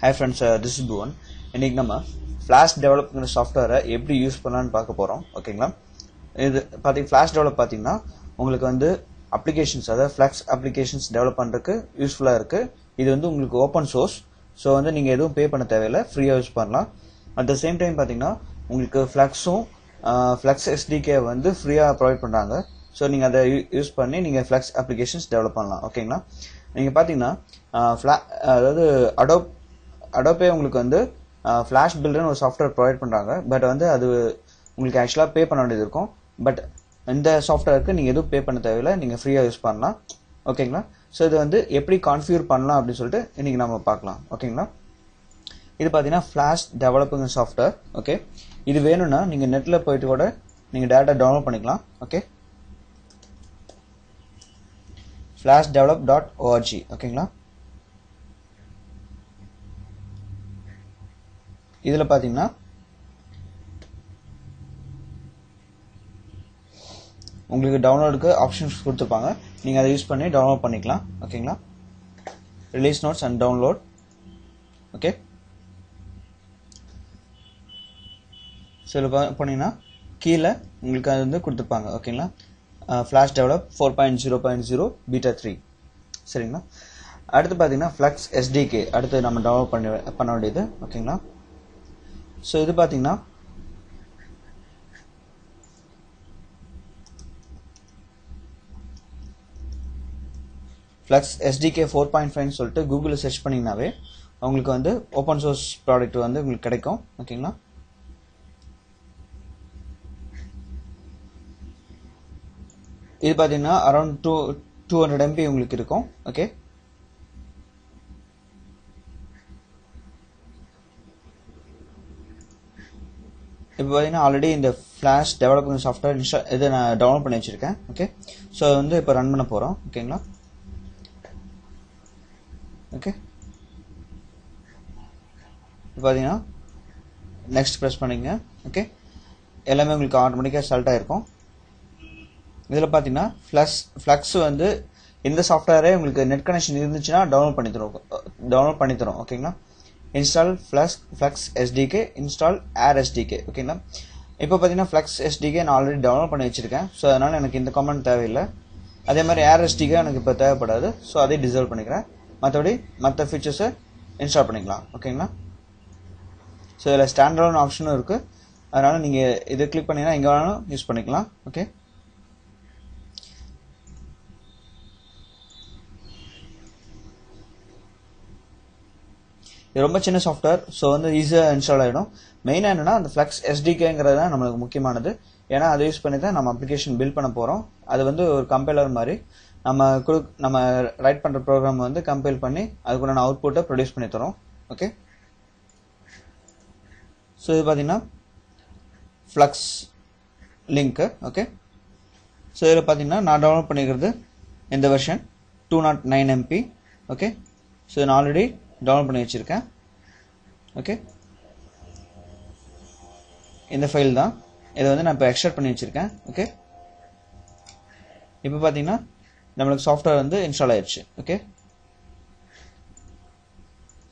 Hi friends, this is Bhuvan. இன்னைக்கு நம்ம flash டெவலப்ங்கிற சாஃப்ட்வேரை எப்படி யூஸ் பண்ணலான்னு பார்க்க போகிறோம். ஓகேங்களா? இது ஃபிளாஷ் டெவலப் பார்த்தீங்கன்னா உங்களுக்கு வந்து அப்ளிகேஷன்ஸ், அதாவது ஃப்ளக்ஸ் அப்ளிகேஷன்ஸ் டெவலப் பண்ணுறதுக்கு யூஸ்ஃபுல்லாக இருக்குது. இது வந்து உங்களுக்கு ஓப்பன் சோர்ஸ், ஸோ வந்து நீங்கள் எதுவும் பே பண்ண தேவையில்லை, ஃப்ரீயாக யூஸ் பண்ணலாம். அட் த சேம் டைம் பார்த்தீங்கன்னா உங்களுக்கு ஃப்ளக்ஸ் எஸ்டிகே வந்து ஃப்ரீயாக ப்ரொவைட் பண்ணுறாங்க. ஸோ நீங்கள் அதை யூஸ் பண்ணி நீங்கள் ஃப்ளக்ஸ் அப்ளிகேஷன்ஸ் டெவலப் பண்ணலாம். ஓகேங்களா? நீங்கள் பார்த்தீங்கன்னா அதாவது அடோபே உங்களுக்கு வந்து ஃப்ளாஷ் பில்டர்னு ஒரு சாஃப்ட்வேர் ப்ரொவைட் பண்ணுறாங்க. பட் வந்து அது உங்களுக்கு ஆக்சுவலாக பே பண்ண வேண்டியது இருக்கும். பட் இந்த சாஃப்ட்வேருக்கு நீங்கள் எதுவும் பே பண்ண தேவையில்லை, நீங்கள் ஃப்ரீயாக யூஸ் பண்ணலாம். ஓகேங்களா? ஸோ இது வந்து எப்படி கான்ஃபிகர் பண்ணலாம் அப்படின்னு சொல்லிட்டு இன்றைக்கி நம்ம பார்க்கலாம். ஓகேங்களா? இது பார்த்தீங்கன்னா ஃப்ளாஷ் டெவலப்பிங் சாஃப்ட்வேர். ஓகே, இது வேணும்னா நீங்கள் நெட்டில் போயிட்டு கூட நீங்கள் டேரெக்டாக டவுன்லோட் பண்ணிக்கலாம். Okay, flashdevelop.org. ஓகேங்களா? இதில் பார்த்தீங்கன்னா உங்களுக்கு டவுன்லோடுக்கு ஆப்ஷன்ஸ் கொடுத்துருப்பாங்க, நீங்கள் அதை யூஸ் பண்ணி டவுன்லோட் பண்ணிக்கலாம். ஓகேங்களா? Release notes and download. Okay, so இதில் போனீங்கன்னா கீழே உங்களுக்கு அது வந்து கொடுத்துருப்பாங்க. ஓகேங்களா? Flash develop 4.0.0 beta 3. சரிங்களா? அடுத்து பார்த்தீங்கன்னா ஃப்ளக்ஸ் எஸ்டிகே அடுத்து நம்ம டவுன்லோட் பண்ண வேண்டியது. ஓகேங்களா? ஸோ இது பார்த்தீங்கன்னா ஃப்ளக்ஸ் எஸ்டிகே 4.5 சொல்லிட்டு கூகுளில் சர்ச் பண்ணிங்கனாவே உங்களுக்கு வந்து ஓப்பன் சோர்ஸ் ப்ராடக்ட் வந்து உங்களுக்கு கிடைக்கும். ஓகேங்களா? இது பார்த்தீங்கன்னா அரௌண்ட் 200 MB உங்களுக்கு இருக்கும். ஓகே, இப்போ பார்த்தீங்கன்னா ஆல்ரெடி இந்த ஃப்ளாஷ் டெவலப்பிங் சாஃப்ட்வேர் இதை நான் டவுன்லோட் பண்ணி வச்சுருக்கேன். ஓகே, ஸோ வந்து இப்போ ரன் பண்ண போகிறோம். ஓகேங்களா? ஓகே, இப்போ பார்த்தீங்கன்னா நெக்ஸ்ட் ப்ரெஸ் பண்ணிங்க. ஓகே, எல்லாமே உங்களுக்கு ஆட்டோமேட்டிக்காக செலக்ட் ஆகிருக்கும். இதில் பார்த்தீங்கன்னா ஃப்ளக்ஸ் வந்து இந்த சாஃப்ட்வேரே உங்களுக்கு நெட் கனெக்ஷன் இருந்துச்சுன்னா டவுன்லோட் பண்ணி தரும். ஓகேங்களா? இன்ஸ்டால் ஃப்ளக்ஸ் எஸ்டிகே, இன்ஸ்டால் ஏர் எஸ்டிகே. ஓகேங்களா? இப்போ பார்த்தீங்கன்னா ஃப்ளக்ஸ் எஸ்டிகே நான் ஆல்ரெடி டவுன்லோட் பண்ணி வச்சிருக்கேன். ஸோ அதனால் எனக்கு இந்த கமெண்ட் தேவையில்லை. அதே மாதிரி ஏர் எஸ்டிகே எனக்கு இப்போ தேவைப்படாது. ஸோ அதை டிசேபிள் பண்ணிக்கிறேன். மற்றபடி மற்ற ஃபீச்சர்ஸை இன்ஸ்டால் பண்ணிக்கலாம். ஓகேங்களா? ஸோ இதில் ஸ்டாண்டர்ட் ஆப்ஷனும் இருக்குது. அதனால் நீங்கள் இதை கிளிக் பண்ணிங்கன்னா எங்கே வேணாலும் யூஸ் பண்ணிக்கலாம். ஓகே, இது ரொம்ப சின்ன சாஃப்ட்வேர், ஸோ வந்து ஈஸியாக இன்ஸ்டால் ஆகிடும். மெயினாக என்னென்னா அந்த ஃப்ளக்ஸ் எஸ்டிகேங்கிறது தான் நம்மளுக்கு முக்கியமானது. ஏன்னா அதை யூஸ் பண்ணி தான் நம்ம அப்ளிகேஷன் பில்ட் பண்ண போகிறோம். அது வந்து ஒரு கம்பைலர் மாதிரி நம்ம ரைட் பண்ணுற ப்ரோக்ராம் வந்து கம்பைல் பண்ணி அதுக்குண்டான அவுட்புட்டை ப்ரொடியூஸ் பண்ணி தரோம். ஓகே, ஸோ இது பார்த்தீங்கன்னா ஃப்ளக்ஸ் லிங்க்கு. ஓகே, ஸோ இதில் பார்த்தீங்கன்னா நான் டவுன்லோட் பண்ணிக்கிறது இந்த வெர்ஷன் 209 MB. ஓகே, ஸோ நான் ஆல்ரெடி டவுன்லோட் பண்ணி வச்சுருக்கேன். ஓகே, இந்த ஃபைல் தான். இதை வந்து நான் இப்போ எக்ஸ்ட்ராக்ட் பண்ணி வச்சுருக்கேன். ஓகே, இப்போ பார்த்தீங்கன்னா நம்மளுக்கு சாஃப்ட்வேர் வந்து இன்ஸ்டால் ஆயிடுச்சு. ஓகே,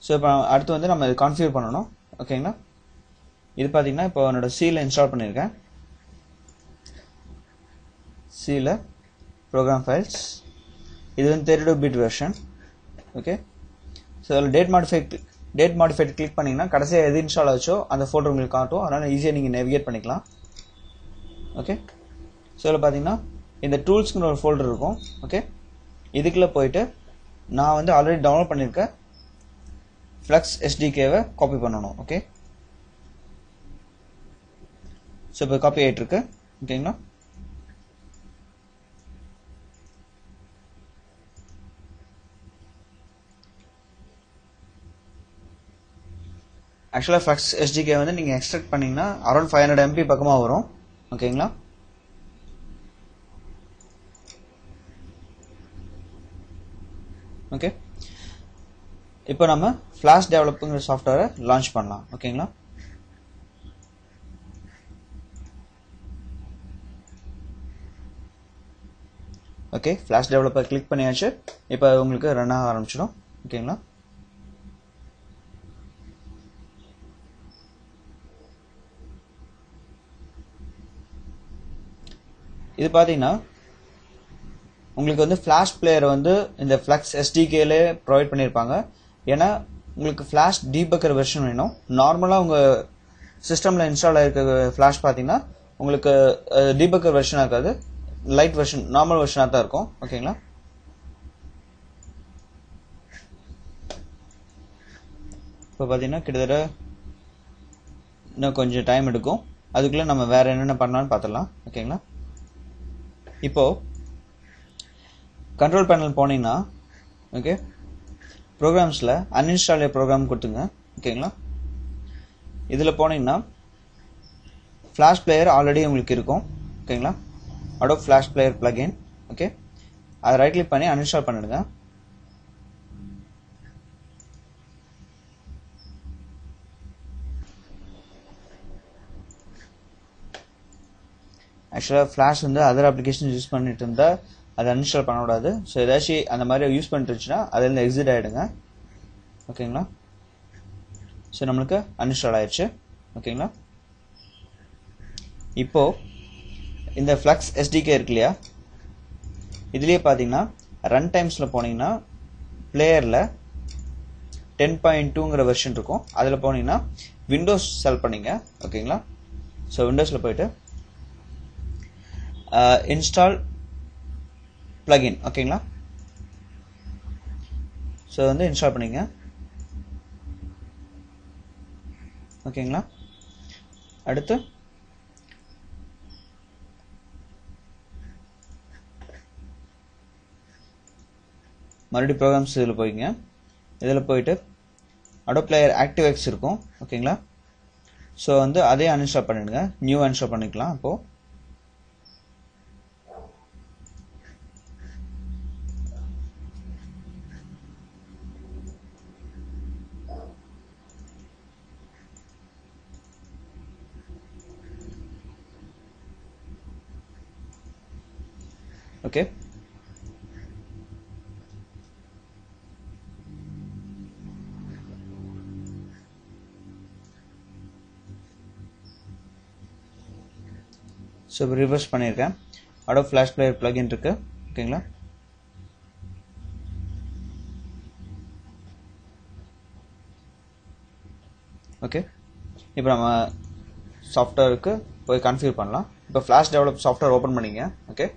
ஸோ இப்போ அடுத்து வந்து நம்ம இதை கான்ஃபிகர் பண்ணணும். ஓகேங்களா? இது பார்த்தீங்கன்னா இப்போ என்னோட சியில் இன்ஸ்டால் பண்ணியிருக்கேன். சியில் ப்ரோக்ராம் ஃபைல்ஸ், இது வந்து 32 பிட் வெர்ஷன். ஓகே, ஸோ அதில் டேட் மாடிஃபைட் கிளிக் பண்ணிங்கன்னா கடைசியாக எது இன்ஸ்டால் ஆச்சோ அந்த ஃபோல்டர் உங்களுக்கு காட்டும். அதனால் ஈஸியாக நீங்கள் நேவிகேட் பண்ணிக்கலாம். ஓகே, ஸோ இதில் பார்த்தீங்கன்னா இந்த டூல்ஸ்க்குன்னு ஒரு ஃபோல்டர் இருக்கும். ஓகே, இதுக்குள்ளே போயிட்டு நான் வந்து ஆல்ரெடி டவுன்லோட் பண்ணியிருக்கேன் ஃப்ளக்ஸ் எஸ்டிகேவை காப்பி பண்ணணும். ஓகே, ஸோ இப்போ காப்பி ஆகிட்டுருக்கு. ஓகேங்களா? ஆக்சுவலாக ஃப்ளக்ஸ் எஸ்டிகே வந்து நீங்கள் எக்ஸ்ட்ராக்ட் பண்ணிங்கன்னா அரௌண்ட் 500 MB பக்கமாக வரும். ஓகேங்களா? ஓகே, இப்போ நம்ம ஃப்ளாஷ் டெவலப்பிங் சாஃப்ட்வேரை லான்ச் பண்ணலாம். ஓகேங்களா? ஓகே ஃப்ளாஷ் டெவலப்பர் கிளிக் பண்ணியாச்சு. இப்போ உங்களுக்கு ரன் ஆக ஆரம்பிச்சிடும். ஓகேங்களா? இது பார்த்தீங்கன்னா உங்களுக்கு வந்து ஃப்ளாஷ் பிளேயர் வந்து இந்த ஃப்ளக்ஸ் எஸ்டிகேல ப்ரொவைட் பண்ணியிருப்பாங்க. ஏன்னா உங்களுக்கு ஃப்ளாஷ் டீபக்கர் வெர்ஷன் வேணும். நார்மலாக உங்கள் சிஸ்டமில் இன்ஸ்டால் ஆகிருக்க ஃப்ளாஷ் பார்த்தீங்கன்னா உங்களுக்கு டீபக்கர் வெர்ஷனாக இருக்காது, லைட் வெர்ஷன் நார்மல் வெர்ஷனாக தான் இருக்கும். ஓகேங்களா? இப்போ பார்த்தீங்கன்னா கிட்டத்தட்ட இன்னும் கொஞ்சம் டைம் எடுக்கும். அதுக்குள்ளே நம்ம வேற என்னென்ன பண்ணலாம்னு பார்த்துடலாம். ஓகேங்களா? இப்போ கண்ட்ரோல் பேனல் போனீங்கன்னா ஓகே ப்ரோக்ராம்ஸில் அன்இன்ஸ்டால் ப்ரோக்ராம் கொடுத்துங்க. ஓகேங்களா? இதில் போனீங்கன்னா ஃப்ளாஷ் பிளேயர் ஆல்ரெடி உங்களுக்கு இருக்கும். ஓகேங்களா? Adobe flash player plugin. Okay, அதை ரைட் கிளிக் பண்ணி அன்இன்ஸ்டால் பண்ணிடுங்க. ஆக்சுவலாக ஃப்ளாஷ் வந்து அதர் அப்ளிகேஷன் யூஸ் பண்ணிட்டு இருந்தால் அதை அன்இன்ஸ்டால் பண்ணக்கூடாது. ஸோ ஏதாச்சும் அந்த மாதிரி யூஸ் பண்ணிட்டு இருந்துச்சுன்னா அதில் எக்ஸிட் ஆகிடுங்க. ஓகேங்களா? ஸோ நம்மளுக்கு அன்இன்ஸ்டால் ஆயிடுச்சு. ஓகேங்களா? இப்போ இந்த ஃப்ளக்ஸ் எஸ்டிகே இருக்கு இல்லையா, இதுலேயே பார்த்தீங்கன்னா ரன் டைம்ஸில் போனீங்கன்னா பிளேயரில் 10.2ங்கிற வெர்ஷன் இருக்கும். அதில் போனீங்கன்னா விண்டோஸ் செலக்ட் பண்ணிங்க. ஓகேங்களா? ஸோ விண்டோஸில் போயிட்டு இன்ஸ்டால் பிளக்இன். ஓகேங்களா? ஸோ வந்து இன்ஸ்டால் பண்ணிங்க. ஓகேங்களா? அடுத்து மறுபடியும் ப்ரோக்ராம்ஸ் இதில் போய்ங்க. இதில் போயிட்டு அடோப் பிளேயர் ஆக்டிவ்எக்ஸ் இருக்கும். ஓகேங்களா? ஸோ வந்து அதே அன்இன்ஸ்டால் பண்ணிடுங்க. நியூ அன்இன்ஸ்டால் பண்ணிக்கலாம். அப்போது ஓகே ஸோ இப்போ ரிவர்ஸ் பண்ணியிருக்கேன். அடோப் ஃப்ளாஷ் பிளேயர் பிளக்இன் இருக்கு. ஓகேங்களா? ஓகே, இப்போ நம்ம சாஃப்ட்வேருக்கு போய் கன்ஃபிகர் பண்ணலாம். இப்போ ஃப்ளாஷ் டெவலப் சாஃப்ட்வேர் ஓப்பன் பண்ணிங்க. ஓகே,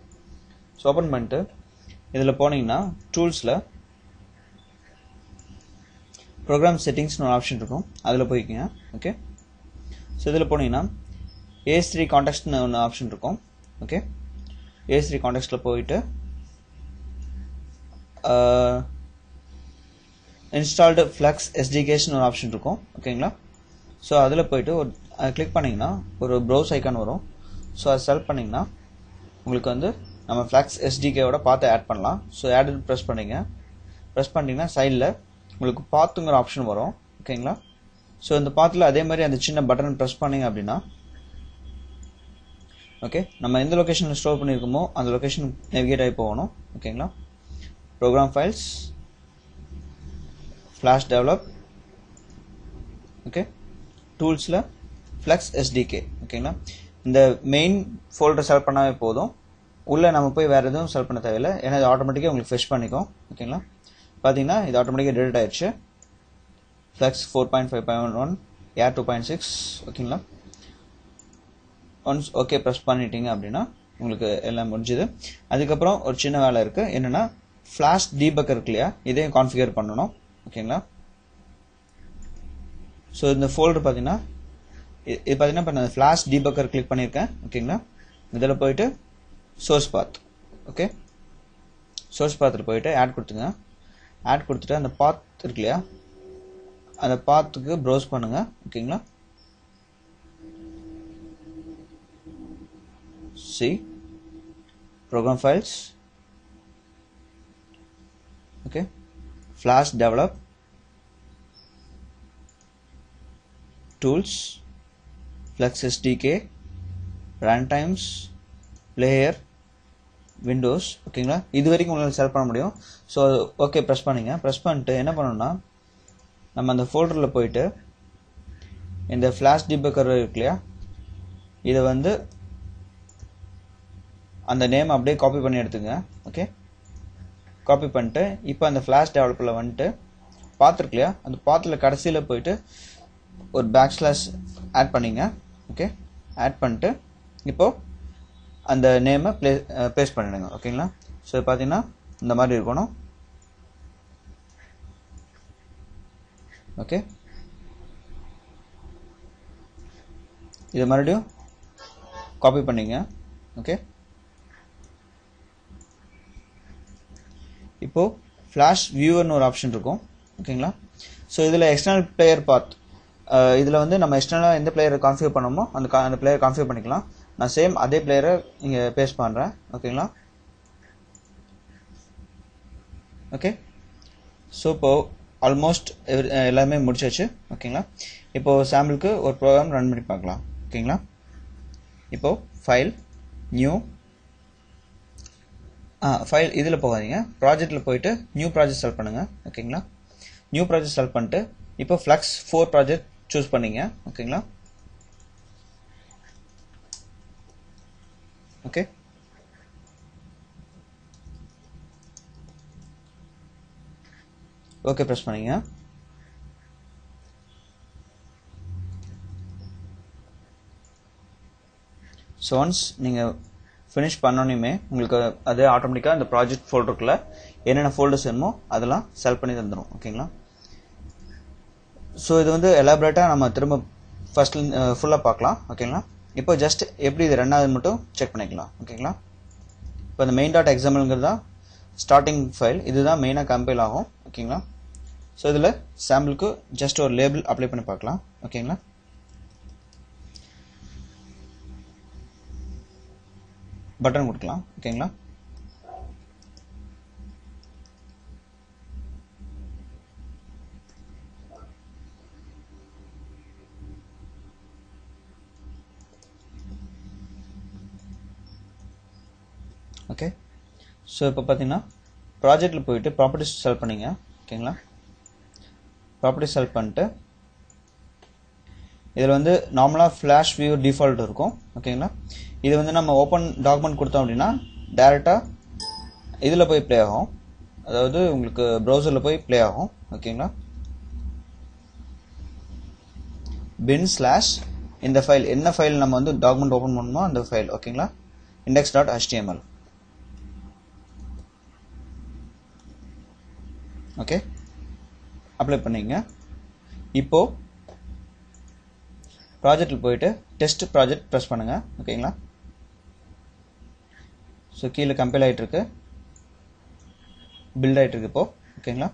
ஸோ ஓப்பன் பண்ணிட்டு இதில் போனீங்கன்னா டூல்ஸில் ப்ரோக்ராம் செட்டிங்ஸ்னு ஒரு ஆப்ஷன் இருக்கும். அதில் போய்க்குங்க. ஓகே, ஸோ இதில் போனீங்கன்னா AS3 கான்டெக்ட்னு ஒன்று ஆப்ஷன் இருக்கும். ஓகே, AS3 கான்டெக்ட்டில் போயிட்டு இன்ஸ்டால்டு ஃப்ளக்ஸ் எஸ்டிகேஷன் ஒரு ஆப்ஷன் இருக்கும். ஓகேங்களா? ஸோ அதில் போயிட்டு ஒரு கிளிக் பண்ணிங்கன்னா ஒரு ப்ரௌஸ் ஐக்கான் வரும். ஸோ அதை செலக்ட் பண்ணிங்கன்னா உங்களுக்கு வந்து நம்ம ஃப்ளக்ஸ் எஸ்டிகேவோட பார்த்து ஆட் பண்ணலாம். ஸோ ஆட் ப்ரெஸ் பண்ணிங்க. ப்ரெஸ் பண்ணிங்கன்னா சைடில் உங்களுக்கு பாத்துங்கிற ஆப்ஷன் வரும். ஓகேங்களா? ஸோ இந்த பாத்தில் அதே மாதிரி அந்த சின்ன பட்டன் ப்ரெஸ் பண்ணிங்க அப்படின்னா ஓகே நம்ம எந்த லொக்கேஷனில் ஸ்டோர் பண்ணியிருக்கோமோ அந்த லொக்கேஷன் நேவிகேட் ஆகி போகணும். ஓகேங்களா? Program files, flash develop, okay டூல்ஸில் ஃப்ளக்ஸ் எஸ்டிகே. ஓகேங்களா? இந்த மெயின் ஃபோல்டர் செலக்ட் பண்ணாவே போதும். உள்ளே நம்ம போய் வேறு எதுவும் செலக்ட் பண்ண தேவையில்லை. ஏன்னா இது ஆட்டோமேட்டிக்காக உங்களுக்கு ஃப்ரெஷ் பண்ணிக்கும். ஓகேங்களா? பார்த்தீங்கன்னா இது ஆட்டோமேட்டிக்காக டெலிட் ஆயிடுச்சு. ஃப்ளக்ஸ் 4.5.1 ஏர் 2.6. ஓகேங்களா? ஒன்ஸ் ஓகே ப்ரெஸ் பண்ணிட்டீங்க அப்படின்னா உங்களுக்கு எல்லாம் முடிஞ்சுது. அதுக்கப்புறம் ஒரு சின்ன வேலை இருக்குது. என்னென்னா ஃப்ளாஷ் டீபக்கர் இருக்கு இல்லையா, இதையும் கான்ஃபிகர் பண்ணணும். ஓகேங்களா? ஸோ இந்த ஃபோல்டர் பார்த்தீங்கன்னா இது பார்த்தீங்கன்னா இப்போ நான் ஃப்ளாஷ் டீபக்கர் கிளிக் பண்ணியிருக்கேன். ஓகேங்களா? இதில் போயிட்டு சோர்ஸ் பாத். ஓகே, சோர்ஸ் பாத்தில் போயிட்டு ஆட் கொடுத்துங்க. ஆட் கொடுத்துட்டு அந்த பாத் இருக்கு இல்லையா, அந்த பாத்துக்கு ப்ரௌஸ் பண்ணுங்க. ஓகேங்களா? see program files, okay flash develop, tools, flux SDK, runtimes, player, Windows ஓகேங்களா, இது வரைக்கும் உங்களால் செலக்ட் பண்ண முடியும். ஸோ ஓகே ப்ரெஸ் பண்ணுங்க. ப்ரெஸ் பண்ணிட்டு என்ன பண்ணணும்னா நம்ம அந்த ஃபோல்டரில் போயிட்டு இந்த ஃப்ளாஷ் டிபக்கர் இருக்கு இல்லையா, இதை வந்து அந்த நேம் அப்படியே காப்பி பண்ணி எடுத்துங்க. ஓகே, காப்பி பண்ணிட்டு இப்போ அந்த ஃப்ளாஷ் டெவலப்பரில் வந்துட்டு பார்த்துருக்கு இல்லையா, அந்த பாத்தில் கடைசியில் போயிட்டு ஒரு பேக்ஸ்லாஷ் ஆட் பண்ணிங்க. ஓகே, ஆட் பண்ணிட்டு இப்போது அந்த நேமை பேஸ்ட் பண்ணிடுங்க. ஓகேங்களா, ஸோ பார்த்தீங்கன்னா இந்த மாதிரி இருக்கணும். ஓகே, இது மறுபடியும் காப்பி பண்ணிங்க. ஓகே, இப்போது ஃப்ளாஷ் வியூவர்னு ஒரு ஆப்ஷன் இருக்கும். ஓகேங்களா, ஸோ இதில் எக்ஸ்டர்னல் பிளேயர் பாத், இதில் வந்து நம்ம எக்ஸ்டர்னலாக எந்த பிளேயரை கான்ஃபிகர் பண்ணணுமோ அந்த பிளேயர் கான்ஃபிகர் பண்ணிக்கலாம். நான் சேம் அதே பிளேயரை இங்கே பேஸ்ட் பண்ணுறேன். ஓகேங்களா, ஓகே, ஸோ இப்போது ஆல்மோஸ்ட் எல்லாமே முடிச்சாச்சு. ஓகேங்களா, இப்போது சாம்பிளுக்கு ஒரு ப்ரோக்ராம் ரன் பண்ணி பார்க்கலாம். ஓகேங்களா, இப்போது ஃபைல் நியூ ஃபைல் இதில் போகாதீங்க, ப்ராஜெக்டில் போயிட்டு நியூ ப்ராஜெக்ட் செலக்ட் பண்ணுங்கள். ஓகேங்களா, நியூ ப்ராஜெக்ட் செலக்ட் பண்ணிட்டு இப்போ ஃப்ளக்ஸ் 4 ப்ராஜெக்ட் சூஸ் பண்ணிங்க. ஓகேங்களா, ஓகே, ஓகே ப்ரெஸ் பண்ணிங்க. ஸோ ஒன்ஸ் நீங்கள் ஃபினிஷ் பண்ணோன்னே உங்களுக்கு அதே ஆட்டோமேட்டிக்காக அந்த ப்ராஜெக்ட் ஃபோல்டருக்குள்ள என்னென்ன ஃபோல்டர்ஸ் வேணுமோ அதெல்லாம் செலக்ட் பண்ணி தந்துடும். ஓகேங்களா, ஸோ இது வந்து எலாபரேட்டாக நம்ம திரும்ப ஃபர்ஸ்ட் ஃபுல்லாக பார்க்கலாம். ஓகேங்களா, இப்போ ஜஸ்ட் எப்படி இது ரெண்டாவது மட்டும் செக் பண்ணிக்கலாம். ஓகேங்களா, இப்போ இந்த மெயின் டாட் எக்ஸாம்பிள்ங்கிறது தான் ஸ்டார்டிங் ஃபைல், இதுதான் மெயினாக கம்பைல் ஆகும். ஓகேங்களா, ஸோ இதில் சாம்பிளுக்கு ஜஸ்ட் ஒரு லேபிள் அப்ளை பண்ணி பார்க்கலாம். ஓகேங்களா, பட்டன் கொடுக்கலாம். ஓகேங்களா, ஓகே, ஸோ இப்போ பார்த்தீங்கன்னா ப்ராஜெக்டில் போயிட்டு ப்ராப்பர்ட்டிஸ் செலக்ட் பண்ணிங்க. ஓகேங்களா, ப்ராப்பர்ட்டிஸ் செலக்ட் பண்ணிட்டு இதில் வந்து நார்மலாக ஃப்ளாஷ் வியூ டிஃபால்ட் இருக்கும். ஓகேங்களா, இது வந்து நம்ம ஓப்பன் டாக்குமெண்ட் கொடுத்தோம் அப்படின்னா டேரெக்டாக இதில் போய் ப்ளே ஆகும், அதாவது உங்களுக்கு ப்ரௌசரில் போய் ப்ளே ஆகும். ஓகேங்களா, பின் ஸ்லாஷ் இந்த ஃபைல் என்ன ஃபைல் நம்ம வந்து டாக்குமெண்ட் ஓப்பன் பண்ணணுமோ அந்த ஃபைல். ஓகேங்களா, index.html. ஓகே, அப்ளை பண்ணிங்க. இப்போ ப்ராஜெக்டில் போயிட்டு டெஸ்ட் ப்ராஜெக்ட் ப்ரெஸ் பண்ணுங்க. ஓகேங்களா, ஸோ கீழே கம்பைல் ஆகிட்டு இருக்கு, பில்ட் ஆகிட்டு இருக்கு இப்போ. ஓகேங்களா,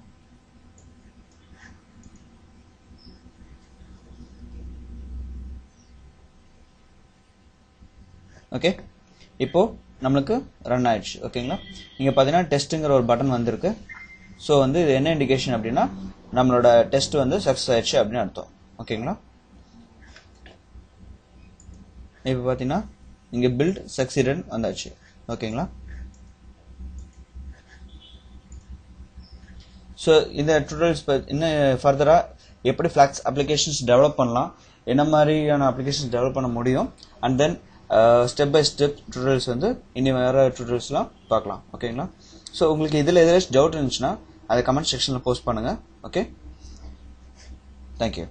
ஓகே, இப்போ நம்மளுக்கு ரன் ஆயிடுச்சு. ஓகேங்களா, இங்கே பார்த்தீங்கன்னா டெஸ்ட்டுங்கிற ஒரு பட்டன் வந்திருக்கு. ஸோ வந்து இது என்ன இண்டிகேஷன் அப்படின்னா நம்மளோட டெஸ்ட் வந்து சக்ஸஸ் ஆயிடுச்சு அப்படின்னு அர்த்தம். ஓகேங்களா, இப்போ பார்த்தீங்கன்னா இங்கே பில்ட் சக்சீடட் வந்தாச்சு. ஓகேங்களா, ஸோ இந்த டுட்டோரியல்ஸ் இன்னும் ஃபர்தராக எப்படி ஃப்ளாக்ஸ் அப்ளிகேஷன்ஸ் டெவலப் பண்ணலாம், என்ன மாதிரியான அப்ளிகேஷன்ஸ் டெவலப் பண்ண முடியும், and then step by step tutorials வந்து இனி வேறு டுட்டோரியல்ஸ்லாம் பார்க்கலாம். ஓகேங்களா, ஸோ உங்களுக்கு இதில் ஏதாச்சும் டவுட் இருந்துச்சுன்னா அதை கமெண்ட் செக்ஷனில் போஸ்ட் பண்ணுங்கள். Okay, thank you.